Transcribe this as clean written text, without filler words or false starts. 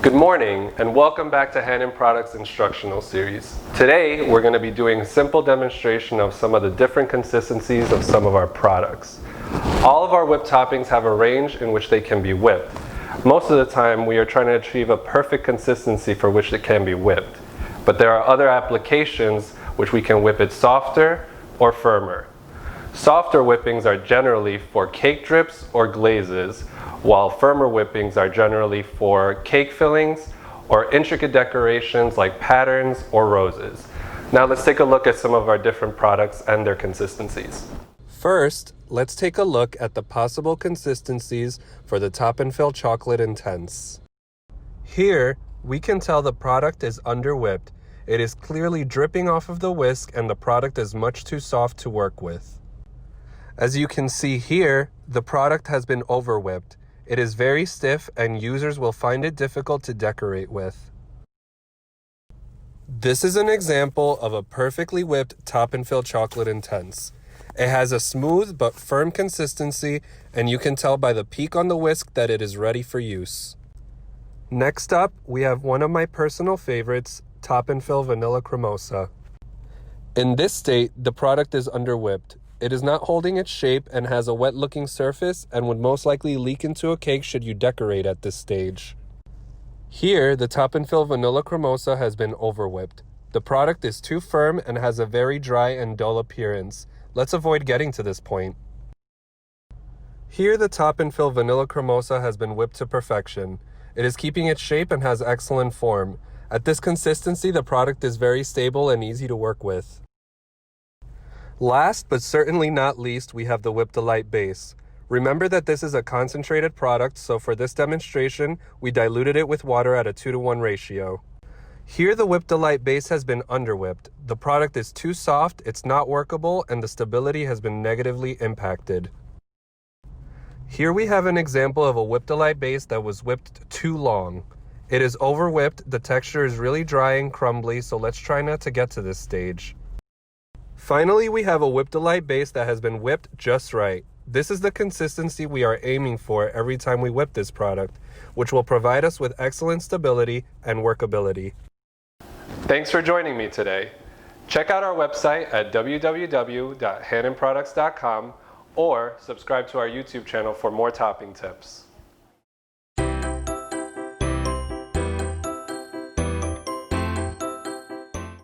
Good morning and welcome back to Hanan Products Instructional Series. Today we're going to be doing a simple demonstration of some of the different consistencies of some of our products. All of our whipped toppings have a range in which they can be whipped. Most of the time we are trying to achieve a perfect consistency for which it can be whipped. But there are other applications which we can whip it softer or firmer. Softer whippings are generally for cake drips or glazes, while firmer whippings are generally for cake fillings or intricate decorations like patterns or roses. Now let's take a look at some of our different products and their consistencies. First, let's take a look at the possible consistencies for the Top and Fill Chocolate Intense. Here, we can tell the product is under whipped. It is clearly dripping off of the whisk and the product is much too soft to work with. As you can see here, the product has been over whipped. It is very stiff and users will find it difficult to decorate with. This is an example of a perfectly whipped Top and Fill Chocolate Intense. It has a smooth but firm consistency and you can tell by the peak on the whisk that it is ready for use. Next up, we have one of my personal favorites, Top and Fill Vanilla Cremosa. In this state, the product is under whipped. It is not holding its shape and has a wet looking surface and would most likely leak into a cake should you decorate at this stage. Here, the Top and Fill Vanilla Cremosa has been over whipped. The product is too firm and has a very dry and dull appearance. Let's avoid getting to this point. Here, the Top and Fill Vanilla Cremosa has been whipped to perfection. It is keeping its shape and has excellent form. At this consistency, the product is very stable and easy to work with. Last but certainly not least, we have the Whipped Delight base. Remember that this is a concentrated product, so for this demonstration, we diluted it with water at a 2-to-1 ratio. Here the Whipped Delight base has been under whipped. The product is too soft, it's not workable, and the stability has been negatively impacted. Here we have an example of a Whipped Delight base that was whipped too long. It is over whipped, the texture is really dry and crumbly, so let's try not to get to this stage. Finally, we have a Whipped Delight base that has been whipped just right. This is the consistency we are aiming for every time we whip this product, which will provide us with excellent stability and workability. Thanks for joining me today. Check out our website at www.hananproducts.com or subscribe to our YouTube channel for more topping tips.